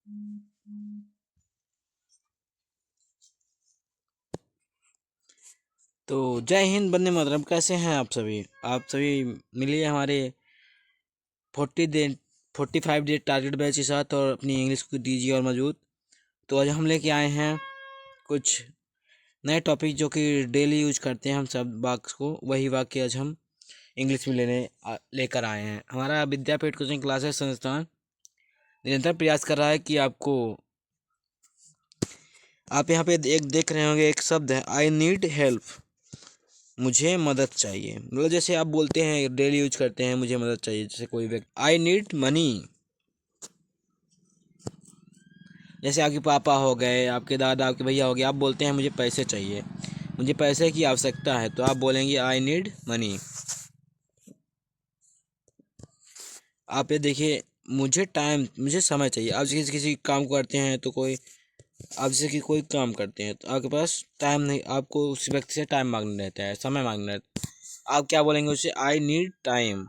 तो जय हिंद, वंदे मातरम। कैसे हैं आप सभी मिलिए हमारे 45 डे टारगेट बैच के साथ और अपनी इंग्लिश को दीजिए और मजबूत। तो आज हम लेके आए हैं कुछ नए टॉपिक जो कि डेली यूज करते हैं हम सब वाक्य को, वही वाक्य आज हम इंग्लिश में लेकर आए हैं। हमारा विद्यापीठ कोचिंग क्लासेस संस्थान निरंतर प्रयास कर रहा है कि आप यहाँ पे एक देख रहे होंगे, एक शब्द है आई नीड हेल्प, मुझे मदद चाहिए। मतलब जैसे आप बोलते हैं, डेली यूज करते हैं, मुझे मदद चाहिए। जैसे कोई व्यक्ति आई नीड मनी, जैसे आपके पापा हो गए, आपके दादा, आपके भैया हो गए, आप बोलते हैं मुझे पैसे चाहिए, मुझे पैसे की आवश्यकता है, तो आप बोलेंगे आई नीड मनी। आप ये देखिए, मुझे समय चाहिए। आप किसी काम को करते हैं तो आप जैसे कि कोई काम करते हैं तो आपके पास टाइम नहीं, आपको उस व्यक्ति से टाइम मांगना रहता है, समय मांगना रहता है। आप क्या बोलेंगे उससे? आई नीड टाइम,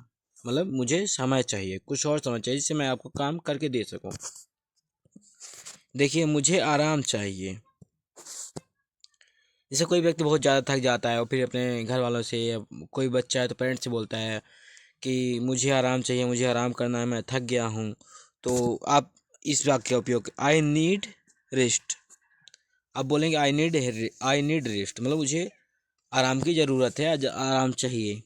मतलब मुझे समय चाहिए, कुछ और समय चाहिए जिससे मैं आपको काम करके दे सकूं। देखिए, मुझे आराम चाहिए। जैसे कोई व्यक्ति बहुत ज़्यादा थक जाता है और फिर अपने घर वालों से, या कोई बच्चा है तो पेरेंट्स से बोलता है कि मुझे आराम चाहिए, मुझे आराम करना है, मैं थक गया हूँ। तो आप इस वाक्य का उपयोग आई नीड रेस्ट, आप बोलेंगे आई नीड रेस्ट, मतलब मुझे आराम की ज़रूरत है, आराम चाहिए।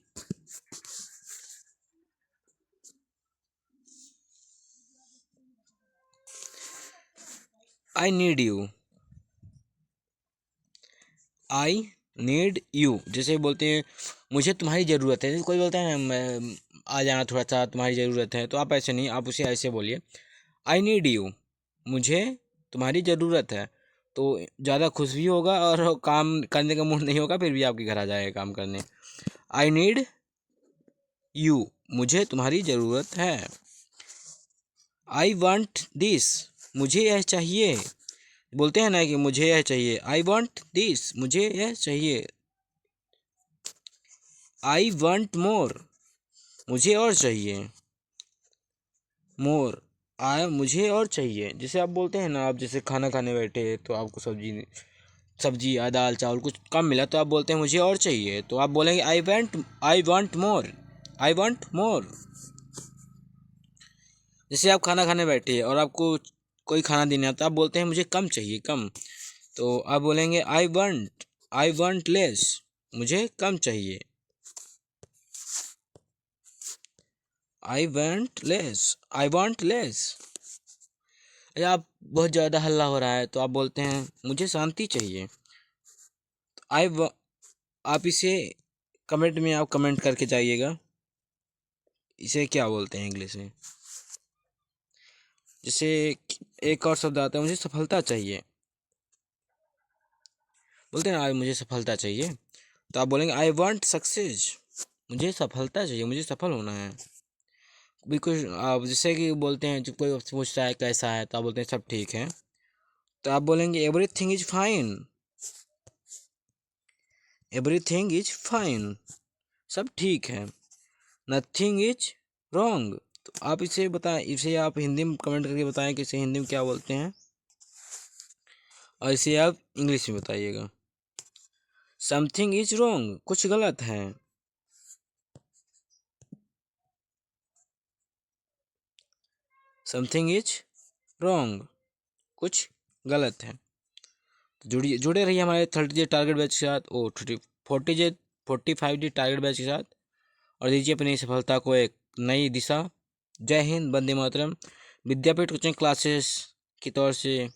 I need you, I need you, जैसे बोलते हैं मुझे तुम्हारी ज़रूरत है। जैसे कोई बोलता है ना, मैं आ जाना, थोड़ा सा तुम्हारी ज़रूरत है, तो आप ऐसे नहीं, आप उसे ऐसे बोलिए आई नीड यू, मुझे तुम्हारी ज़रूरत है। तो ज़्यादा खुश भी होगा और काम करने का मूड नहीं होगा, फिर भी आपके घर आ जाएगा काम करने। आई नीड यू, मुझे तुम्हारी ज़रूरत है। आई वॉन्ट दिस, मुझे यह चाहिए। बोलते हैं ना कि मुझे यह चाहिए, आई वॉन्ट दिस, मुझे यह चाहिए। आई वॉन्ट मोर, मुझे और चाहिए। मोर, मुझे और चाहिए। जैसे आप बोलते हैं ना, आप जैसे खाना खाने बैठे तो आपको सब्जी या दाल चावल कुछ कम मिला, तो आप बोलते हैं मुझे और चाहिए, तो आप बोलेंगे I want more, I want more. जैसे आप खाना खाने बैठे और आपको कोई खाना देना है, तो आप बोलते हैं मुझे कम चाहिए, कम, तो आप बोलेंगे आई वांट लेस, मुझे कम चाहिए। I want less. या आप बहुत ज़्यादा हल्ला हो रहा है तो आप बोलते हैं मुझे शांति चाहिए। आई आप इसे कमेंट में आप कमेंट करके जाइएगा, इसे क्या बोलते हैं इंग्लिश में। जैसे एक और शब्द आता है, मुझे सफलता चाहिए। बोलते हैं ना, मुझे सफलता चाहिए, तो आप बोलेंगे आई वांट सक्सेस, मुझे सफलता चाहिए, मुझे सफल होना है। बिल्कुल, आप जैसे कि बोलते हैं, जब कोई आपसे पूछता है कैसा है, तो आप बोलते हैं सब ठीक है, तो आप बोलेंगे everything is fine, everything is fine, सब ठीक है। नथिंग इज रॉन्ग, तो आप इसे बताएं, इसे आप हिंदी में कमेंट करके बताएं कि इसे हिंदी में क्या बोलते हैं, और इसे आप इंग्लिश में बताइएगा। समथिंग इज रॉन्ग, कुछ गलत है। समथिंग इज रॉन्ग, कुछ गलत है। जुड़े रहिए हमारे 30 डे टारगेट बैच के साथ, ओ 45 डे टारगेट बैच के साथ, और दीजिए अपनी सफलता को एक नई दिशा। जय हिंद, वंदे मातरम। विद्यापीठ कोचिंग क्लासेस के तौर से